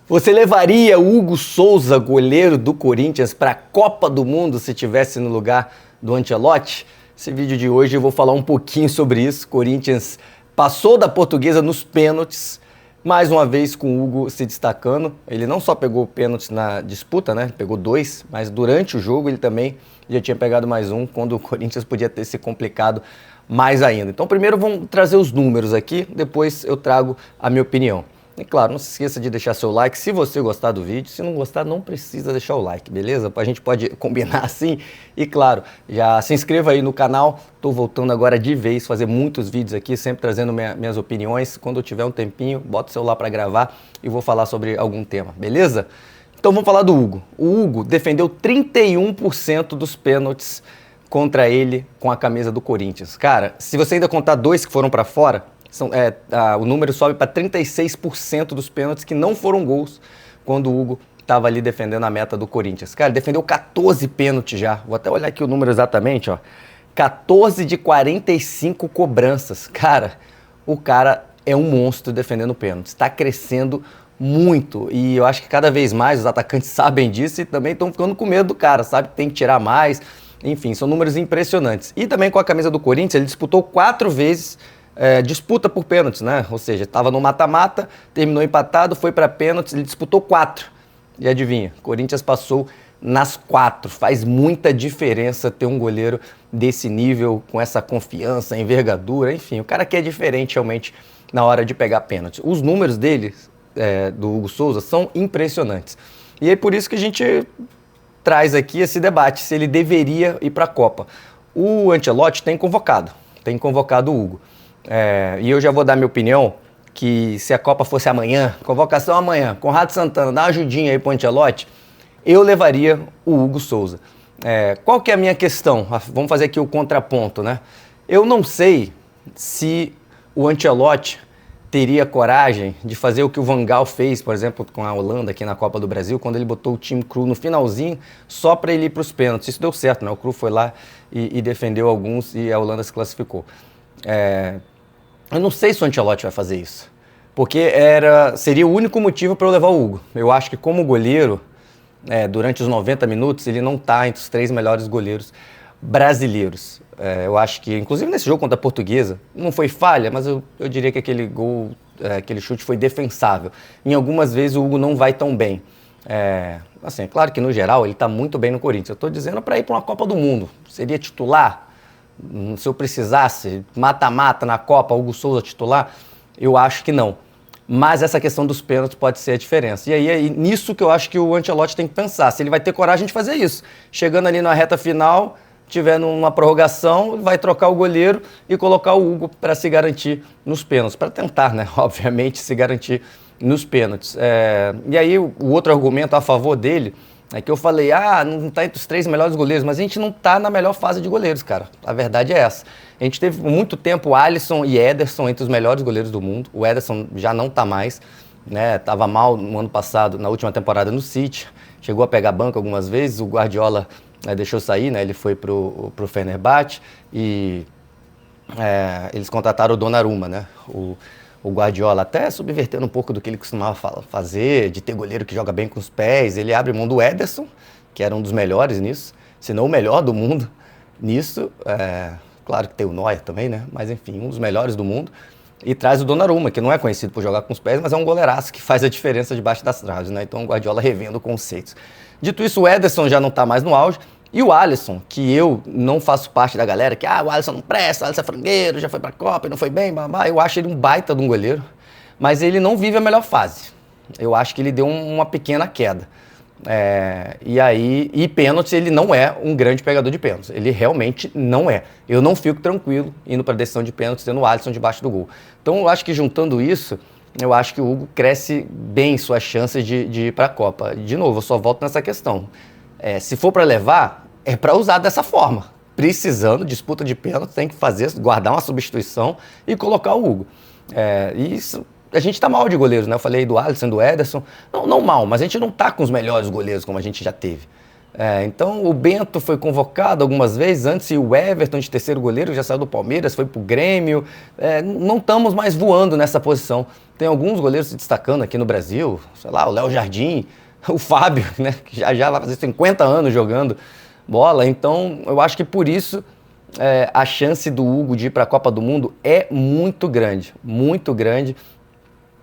Você levaria o Hugo Souza, goleiro do Corinthians, para a Copa do Mundo se estivesse no lugar do Ancelotti? Esse vídeo de hoje eu vou falar um pouquinho sobre isso. Corinthians passou da Portuguesa nos pênaltis, mais uma vez com o Hugo se destacando. Ele não só pegou pênaltis na disputa, né? Pegou 2, mas durante o jogo ele também já tinha pegado mais um, quando o Corinthians podia ter se complicado mais ainda. Então primeiro vamos trazer os números aqui, depois eu trago a minha opinião. E claro, não se esqueça de deixar seu like se você gostar do vídeo. Se não gostar, não precisa deixar o like, beleza? A gente pode combinar assim. E claro, já se inscreva aí no canal. Estou voltando agora de vez, fazer muitos vídeos aqui, sempre trazendo minhas opiniões. Quando eu tiver um tempinho, bota o celular para gravar e vou falar sobre algum tema, beleza? Então vamos falar do Hugo. O Hugo defendeu 31% dos pênaltis contra ele com a camisa do Corinthians. Cara, se você ainda contar 2 que foram para fora, o número sobe para 36% dos pênaltis que não foram gols quando o Hugo estava ali defendendo a meta do Corinthians. Cara, ele defendeu 14 pênaltis já. Vou até olhar aqui o número exatamente, ó. 14 de 45 cobranças. Cara, o cara é um monstro defendendo pênaltis. Está crescendo muito. E eu acho que cada vez mais os atacantes sabem disso e também estão ficando com medo do cara, sabe? Tem que tirar mais. Enfim, são números impressionantes. E também com a camisa do Corinthians, ele disputou 4 vezes disputa por pênaltis, né? Ou seja, estava no mata-mata, terminou empatado, foi para pênaltis, ele disputou 4. E adivinha, Corinthians passou nas 4. Faz muita diferença ter um goleiro desse nível, com essa confiança, envergadura, enfim, o cara que é diferente realmente na hora de pegar pênaltis. Os números dele, do Hugo Souza, são impressionantes. E é por isso que a gente traz aqui esse debate, se ele deveria ir para a Copa. O Ancelotti tem convocado o Hugo. E eu já vou dar minha opinião, que se a Copa fosse amanhã, convocação amanhã, Conrado Santana, dá uma ajudinha aí pro Ancelotti, eu levaria o Hugo Souza. Qual que é a minha questão? Vamos fazer aqui o contraponto, né? Eu não sei se o Ancelotti teria coragem de fazer o que o Van Gaal fez, por exemplo, com a Holanda aqui na Copa do Brasil, quando ele botou o time cru no finalzinho só para ele ir para os pênaltis. Isso deu certo, né? O cru foi lá e defendeu alguns e a Holanda se classificou. Eu não sei se o Ancelotti vai fazer isso, porque seria o único motivo para eu levar o Hugo. Eu acho que como goleiro, durante os 90 minutos, ele não está entre os 3 melhores goleiros brasileiros. Eu acho que, inclusive nesse jogo contra a Portuguesa, não foi falha, mas eu diria que aquele gol, aquele chute foi defensável. Em algumas vezes o Hugo não vai tão bem. Assim, é claro que no geral ele está muito bem no Corinthians. Eu estou dizendo para ir para uma Copa do Mundo. Seria titular? Se eu precisasse, mata-mata na Copa, Hugo Souza titular, eu acho que não. Mas essa questão dos pênaltis pode ser a diferença. E aí é nisso que eu acho que o Ancelotti tem que pensar, se ele vai ter coragem de fazer isso. Chegando ali na reta final, tiver numa prorrogação, vai trocar o goleiro e colocar o Hugo para se garantir nos pênaltis. Para tentar, né, obviamente, se garantir nos pênaltis. E aí o outro argumento a favor dele é que eu falei, não está entre os 3 melhores goleiros, mas a gente não está na melhor fase de goleiros, cara. A verdade é essa. A gente teve por muito tempo Alisson e Ederson entre os melhores goleiros do mundo. O Ederson já não está mais, né? Tava mal no ano passado, na última temporada no City. Chegou a pegar banco algumas vezes, o Guardiola deixou sair, né? Ele foi pro Fenerbahçe e eles contrataram o Donnarumma, né? O Guardiola, até subvertendo um pouco do que ele costumava fazer, de ter goleiro que joga bem com os pés. Ele abre mão do Ederson, que era um dos melhores nisso, se não o melhor do mundo nisso. Claro que tem o Neuer também, né? Mas enfim, um dos melhores do mundo. E traz o Donnarumma, que não é conhecido por jogar com os pés, mas é um goleiraço que faz a diferença debaixo das traves, né? Então o Guardiola revendo conceitos. Dito isso, o Ederson já não está mais no auge. E o Alisson, que eu não faço parte da galera, que o Alisson não presta, o Alisson é frangueiro, já foi pra Copa e não foi bem, babá. Eu acho ele um baita de um goleiro, mas ele não vive a melhor fase. Eu acho que ele deu uma pequena queda. E pênaltis, ele não é um grande pegador de pênaltis. Ele realmente não é. Eu não fico tranquilo indo para a decisão de pênaltis tendo o Alisson debaixo do gol. Então eu acho que juntando isso, eu acho que o Hugo cresce bem suas chances de ir para a Copa. De novo, eu só volto nessa questão. Se for para levar, é para usar dessa forma. Precisando, disputa de pênalti, tem que guardar uma substituição e colocar o Hugo. Isso, a gente tá mal de goleiros, né? Eu falei do Alisson, do Ederson. Não mal, mas a gente não tá com os melhores goleiros como a gente já teve. Então o Bento foi convocado algumas vezes antes, e o Everton de terceiro goleiro já saiu do Palmeiras, foi pro Grêmio. Não estamos mais voando nessa posição. Tem alguns goleiros se destacando aqui no Brasil, sei lá, o Léo Jardim, o Fábio, né, que já vai fazer 50 anos jogando bola. Então eu acho que por isso a chance do Hugo de ir para a Copa do Mundo é muito grande, muito grande.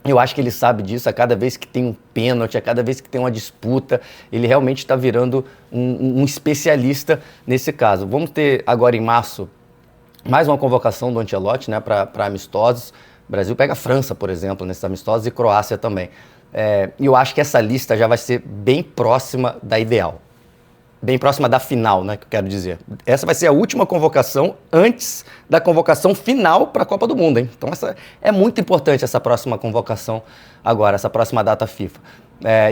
Eu acho que ele sabe disso. A cada vez que tem um pênalti, a cada vez que tem uma disputa, ele realmente está virando um especialista nesse caso. Vamos ter agora em março mais uma convocação do Ancelotti, né, para amistosos. O Brasil pega a França, por exemplo, nesses amistosos, e Croácia também. E eu acho que essa lista já vai ser bem próxima da ideal. Bem próxima da final, né, que eu quero dizer. Essa vai ser a última convocação antes da convocação final para a Copa do Mundo, hein? Então é muito importante essa próxima convocação agora, essa próxima data FIFA.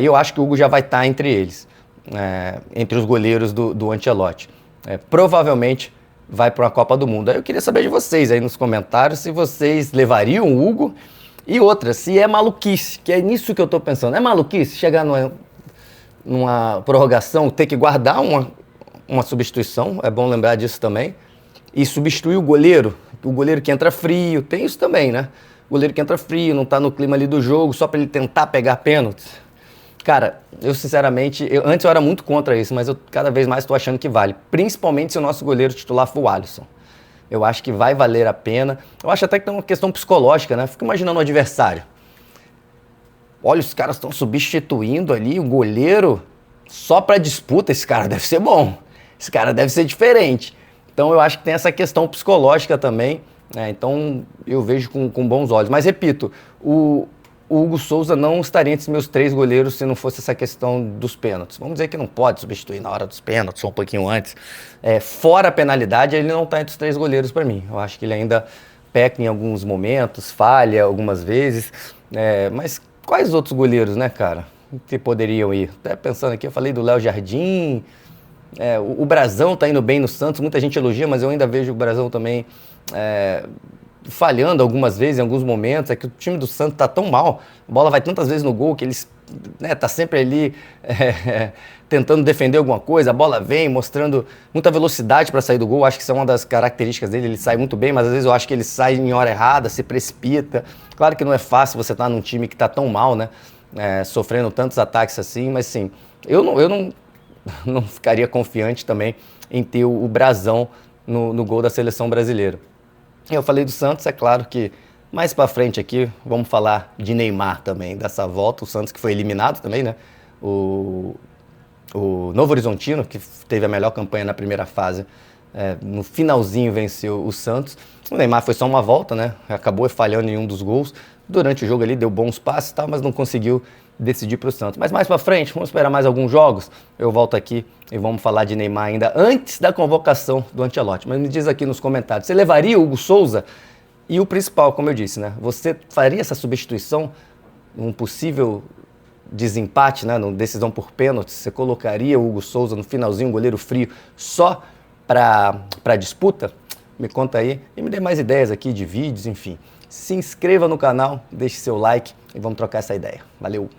E eu acho que o Hugo já vai estar entre eles, entre os goleiros do Ancelotti. Provavelmente vai para a Copa do Mundo. Aí eu queria saber de vocês aí nos comentários se vocês levariam o Hugo, e outra, se é maluquice, que é nisso que eu estou pensando. É maluquice chegar numa prorrogação, ter que guardar uma substituição, é bom lembrar disso também, e substituir o goleiro que entra frio, tem isso também, né? O goleiro que entra frio, não tá no clima ali do jogo, só para ele tentar pegar pênaltis. Cara, eu sinceramente, antes eu era muito contra isso, mas eu cada vez mais estou achando que vale, principalmente se o nosso goleiro titular for o Alisson. Eu acho que vai valer a pena. Eu acho até que tem uma questão psicológica, né? Fico imaginando o adversário. Olha, os caras estão substituindo ali o goleiro só para disputa. Esse cara deve ser bom, esse cara deve ser diferente. Então eu acho que tem essa questão psicológica também, então eu vejo com bons olhos. Mas repito, o Hugo Souza não estaria entre os meus 3 goleiros se não fosse essa questão dos pênaltis. Vamos dizer que não pode substituir na hora dos pênaltis, ou um pouquinho antes. Fora a penalidade, ele não está entre os 3 goleiros para mim. Eu acho que ele ainda peca em alguns momentos, falha algumas vezes, mas quais outros goleiros, né, cara, que poderiam ir? Até pensando aqui, eu falei do Léo Jardim, o Brazão tá indo bem no Santos, muita gente elogia, mas eu ainda vejo o Brazão também falhando algumas vezes, em alguns momentos. É que o time do Santos tá tão mal, a bola vai tantas vezes no gol que eles tá sempre ali tentando defender alguma coisa, a bola vem mostrando muita velocidade para sair do gol. Acho que isso é uma das características dele, ele sai muito bem, mas às vezes eu acho que ele sai em hora errada, se precipita. Claro que não é fácil você estar num time que tá tão mal, né, sofrendo tantos ataques assim, mas sim, eu não ficaria confiante também em ter o Brazão no gol da seleção brasileira. Eu falei do Santos, é claro que mais pra frente aqui vamos falar de Neymar também, dessa volta, o Santos que foi eliminado também, né? O Novo Horizontino, que teve a melhor campanha na primeira fase, no finalzinho venceu o Santos. O Neymar foi só uma volta, né? Acabou falhando em um dos gols. Durante o jogo ali deu bons passes e tal, mas não conseguiu decidir para o Santos. Mas mais para frente, vamos esperar mais alguns jogos, eu volto aqui e vamos falar de Neymar ainda antes da convocação do Ancelotti. Mas me diz aqui nos comentários, você levaria o Hugo Souza? E o principal, como eu disse, né? Você faria essa substituição, um possível desempate, né? Numa decisão por pênalti, você colocaria o Hugo Souza no finalzinho, um goleiro frio, só para disputa? Me conta aí e me dê mais ideias aqui de vídeos, enfim. Se inscreva no canal, deixe seu like e vamos trocar essa ideia. Valeu!